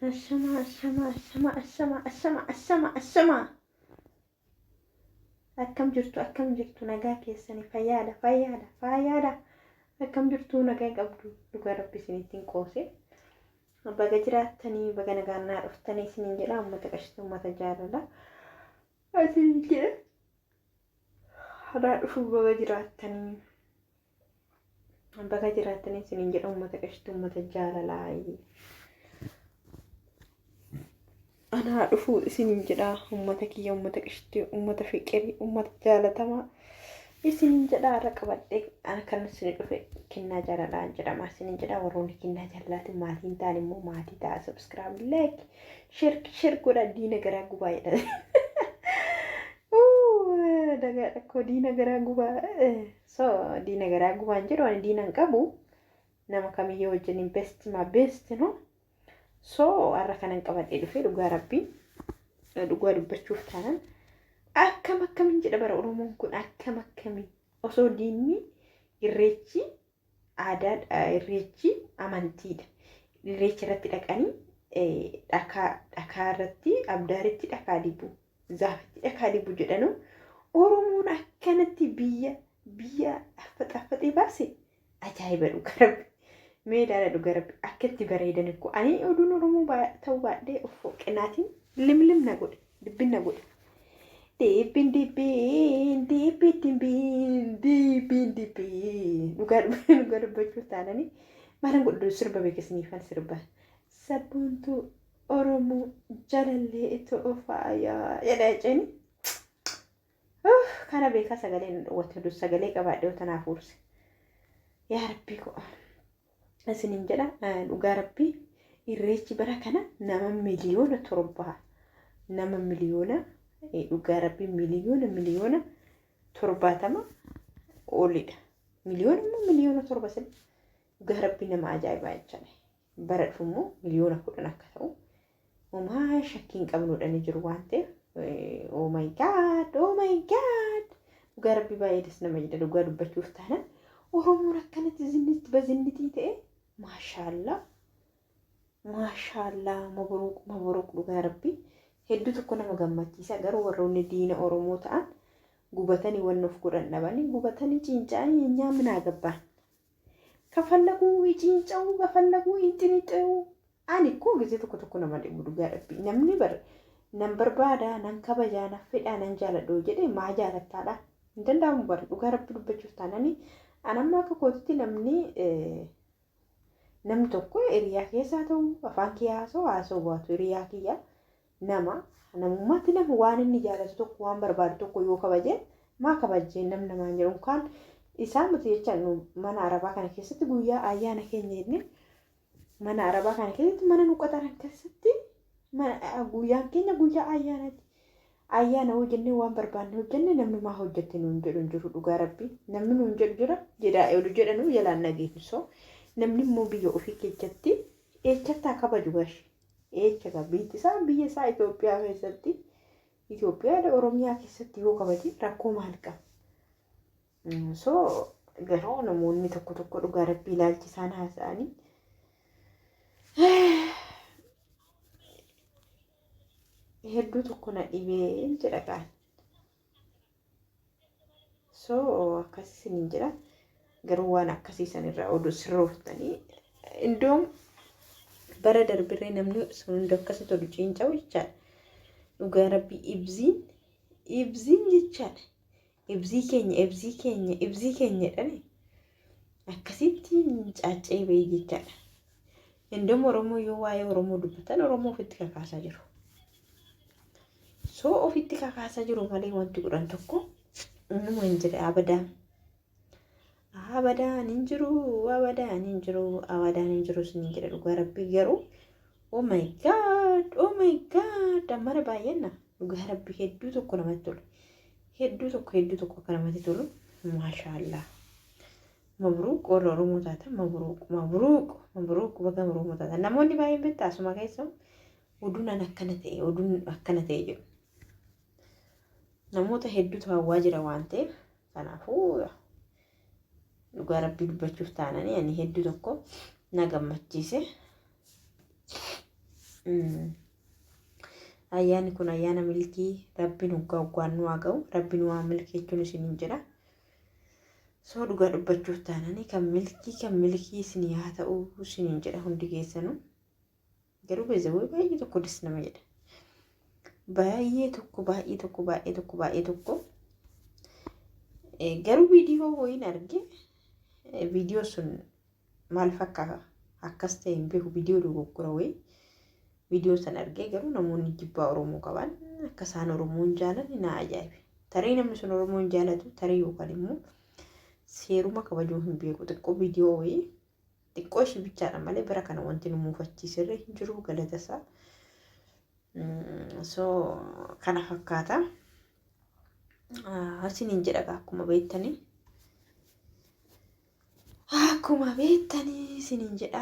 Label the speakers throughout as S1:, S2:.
S1: Ashama. Akkam jirtu nagaa keessanii fayyaadha. Akkam jirtu nagaa qabdu dhugaa rabbi isiniitiin qoose. Baga jiraattanii baga nagaannaa dhuftanii isiniin jedha uummata qashtuu uummata jaalala. Isiniin jedha. Hadaa dhufuu baga jiraattanii isiniin jedha uummata qashtuu uummata jaalalaa. Ana dhufuu isiniin jedha uummata kiyya uummata qashtuu uummata fiqirii uummata jaalatamaa. Isiniin jedha har'a qabadhee ana kan isin dhufe kennaa jaalalaan jedhama. Isiniin jedha warroonni kennaa jaalalaati maatiin ta'an immoo maatii ta'a subscribe like share godha diina garaa gubaa jedha. Dagaa dhakkoo diina garaa gubaa so diina garaa gubaan jedhu ani diina hin qabu nama kamiyyuu wajjin best no so har'a kanan qabadhee dhufe dhugaa rabbii dhugaa dubbachuuf taanan. Akkamiin jedha bara Oromoon kun akkamiin osoo diinni irreechi aadaa irreechi amantiidha. Irreechi irratti dhaqanii dhakaa irratti abdaaritti dhakaa dibu zaafatti dhakaa dibu jedhanu Oromoon akkanatti biyya affaxee baase ajaa'iba dhugaa rabbi. Meedaadha dhugaa rabbi akkatti bareedan ko ani oduun Oromoo ta'uu baadhee of qinaatiin limlim na godhe dibbin na godhe. Dibbin dhugaa dubbachuuf taananii maalan godhu sirba beekisniifan sirba sabboontuu Oromoo jalallee itoo faayaa jedha jechuun kana beekaa sagaleen dhawwatu sagalee qabaadhee tanaaf uurse yaa rabbii ko isiniin jedha dhugaa rabbii irreechi bara kana nama miliyoona 7 nama miliyoona dhugaa rabbii miliyoona 70 olidha. Miliyoona 7 dhugaa rabbii nama ajaa'ibaa jechuudha. Bara dhufu immoo miliyoona 10 akka ta'u homaa shakkiin qabnuudha ni jiru waan ta'eef oh my god dhugaa rabbii baay'ee des nama jedha dhugaa dubbachuuf taanaan Oromoon akkanatti bazinnitii ta'e maashaallah mabruuq dhugaa rabbii. Hedduu tokko nama gammachiisa garuu warroonni diina Oromoo ta'an gubatanii waan of godhan dhabanii gubatanii cinca'anii nyaamnaa gabbaan kafallaguu cinca'uu kafallaguu intinixuu ani ko gisee tokko nama dhibu dhugaa rabbii namni nan barbaada nan kabajaa nan fedhaa nan jaaladhu jedhee maa jaalattaadha hin danda'amu bar dhugaa rabbii dubbachuuf taananii anamma akka kootitti namni tokko hiriyaa keessaa ta'u afaan kiyyaa haasoo baatu hiriyaa kiyyaa namummaatti nama waan inni jaalatu tokko waan barbaadu tokko yoo kabaje maa kabajee namaan jedhu kan isaan miti jechaan mana arabaa kana keessatti guyyaa ayyaana keenya inni mana arabaa kana keessatti mana nu qotaran keessatti guyyaan keenya guyyaa ayyaanaati. Ayyaana hojjennee waan barbaanne hojjenne namni maa hojjette nuun jedhu jiru dhugaa rabbii namni nuun jedhu jira jedhanu jalaan nageessiso namni immoo biyya ofii keessatti eechatta kabaju gashi. Eecha biyya isaa Itoophiyaa keessatti Itoophiyaa Oromiyaa keessatti yoo kabaje rakkoo maal qaba? So garuu namoonni tokko dhugaa rabbii ilaalchi isaan haasa'anii hedduu tokko na dhibee jedha kaan. So akkasiin jedha garuu waan akkasiisan irraa oduu sirrooftanii indoom bara darbirree namni sun akkasii tolu cinca'u jechaadha. Dhugaa rabbii ibziin jechaadha. Ibzii keenya jedhani akkasitti caaccee bahee jechaadha. Indoom Oromoo yoo waa'ee Oromoo dubbatan Oromoo ofitti kakaasaa jiru. So ofitti kakaasaa jiru malee wanti godhan tokko inni hin jedhe abadaan hin jiru sin jedha dhugaa rabbii garuu oh my god amara baay'ina dhugaa rabbii hedduu tokko namatti tolu hedduu tokko akka namatti tolu maashaallah mabruuq warra Oromoo taatan mabruuq baga Oromoo taatan namoonni baay'een beektaa asuma keessa oduun akkana ta'e jedhu namoota hedduutu hawwaa jira waan ta'eef kanaafuu dhugaa rabbii dubbachuuf taananii ani hedduu tokko na gammachiise ayyaanni kun ayyaana milkii rabbiin waggaan nu haa ga'u rabbiin waa milkeechuun isiniin jedha. Soo dhugaa dubbachuuf taananii kan milkii isinii haa ta'u isiniin jedha hundi keessanuu. Garuu beezawee baay'ee tokko dis nama jedha. Baay'ee tokko. Garuu viidiyoo wayiin arge viidiyoo sun maal fakkaata akkas ta'e hin beeku viidiyoo dogoggora wayii. Viidiyoo san argee garuu namoonni jibbaa Oromoo qaban akka isaan Oromoon jaalan na ajaa'ibe. Tarii namni sun Oromoon jaalatu tarii yookaan immoo seeruma kabajuu hin beeku xiqqoo viidiyoo wayii xiqqoo ishii bichaadha malee bara kana wanti nu muufachiisirree hin jiru galata isaa. So kana fakkaata. Isiniin jedha akkuma beektanii. Akkuma beektanii isiniin jedha.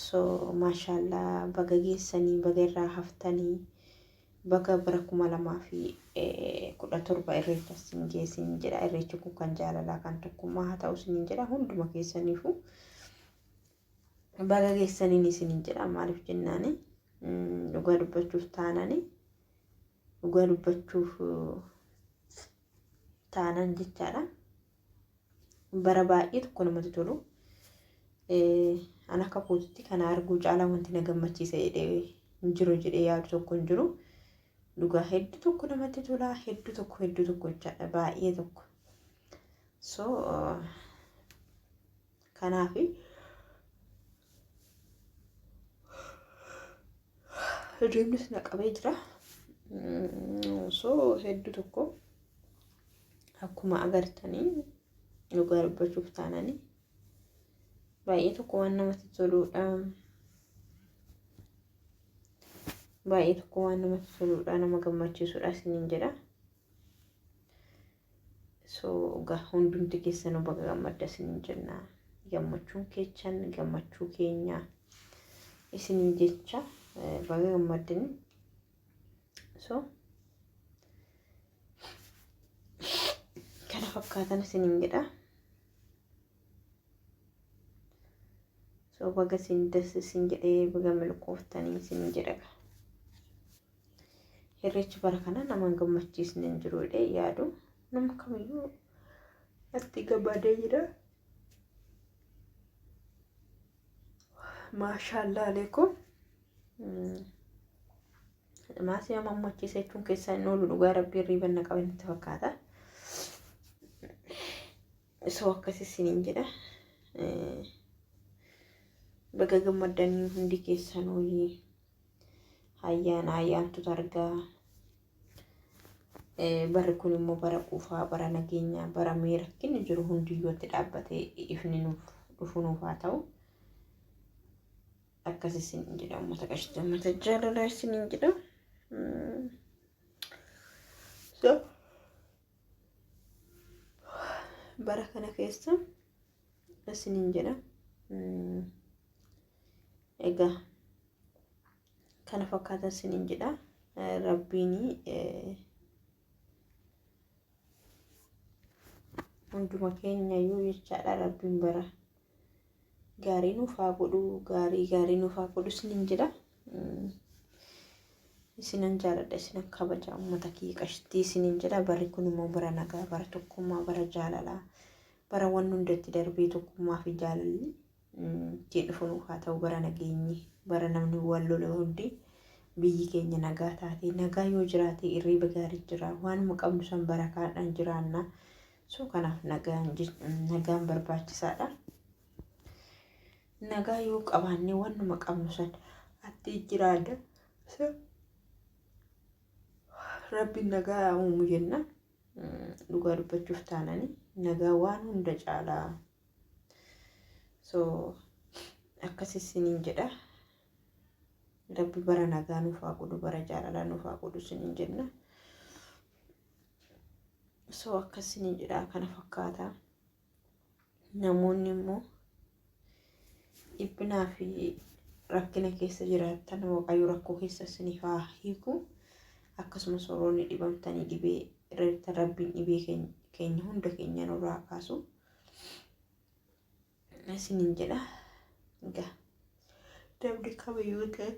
S1: So maashaallah baga geessanii baga irraa haftanii baga bara 2017 irreecha isin geessin jedha. Irreechi kun kan jaalalaa kan tokkummaa haa ta'u isiniin jedha. Hunduma keessaniifuu baga geessaniin isiniin jedha. Maaliif jennaani dhugaa dubbachuuf taanani dhugaa dubbachuuf taanan jechaadha. Bara baay'ee tokko namatti tolu. Ana akka kootitti kana arguu caalaa wanti na gammachiisa jedhee hin jiru jedhee yaadu tokko hin jiru. Dhugaa hedduu tokko namatti tola hedduu tokko jechaadha baay'ee tokko. So kanaaf deemnis na qabee jira. So hedduu tokko akkuma agartanii dhugaa dubbachuuf taananii baay'ee tokko waan namatti toludha. Baay'ee tokko waan namatti toludha nama gammachiisudha isiniin jedha. So hundumti keessanuu baga gammadda isiniin jenna. Gammachuun keessan gammachuu keenya isiniin jecha baga gammaddani. So kana fakkaatan isiniin jedha. So baga isin das isin jedhee baga milkooftanii isiniin jedha. Irreechi bara kana nama gammachiisne hin jiru jedhee yaadu nama kamiyyuu itti gammadee jira. Maashaallah alaikum. Maasii nama gammachiisa jechuun keessaa inni oolu dhugaa rabbii riibanna qaban itti fakkaata. So akkas isiniin jedha. Baga gammaddanii hundi keessanuu ayyaantu argaa. Barri kun immoo bara quufaa bara nageenyaa bara miirakkinni jiru hundiyyuu itti dhaabbatee ifni nuuf dhufu nuuf haa ta'u. Akkas isiniin jedha uummata qashtii uummata jaalalaa isiniin jedha. So bara kana keessa isiniin jedha. Egaa kana fakkaata isiniin jedha. Rabbiin hunduma keenya iyyuu jechaadha. Rabbiin bara gaarii nuuf haa godhu gaarii nuuf haa godhu isiniin jedha. Isinan jaaladha isinan kabaja uummata kiyya qashtii isiniin jedha. Barri kun immoo bara nagaa bara tokkummaa bara jaalalaa bara waan hundatti darbee tokkummaa fi jaalalli ittiin dhufu nuuf haa ta'u bara nageenyi bara namni wal lola hundi biyyi keenya nagaa taate nagaa yoo jiraate irriba gaarii jira waanuma qabnu san barakaadhaan jiraanna. So kanaaf nagaan barbaachisaadha. Nagaa yoo qabaanne waanuma qabnu san atti jiraadha. So rabbiin nagaa uumu jenna. Dhugaa dubbachuuf taananii nagaa waan hunda caalaa. So akkas isiniin jedha. Rabbi bara nagaa nuuf haa godhu bara jaalalaa nuuf haa godhu isiniin jenna. So akkas isiniin jedha kana fakkaata. Namoonni immoo dhiphinaa fi rakkina keessa jiraatan waaqayyo rakkoo keessa isiniif haa hiiku. Akkasumas warroonni dhibamtanii dhibee irratti rabbiin dhibee keenya hunda keenya nurraa kaasu isiniin jedha. Egaa dabdi kamiyyuu ta'e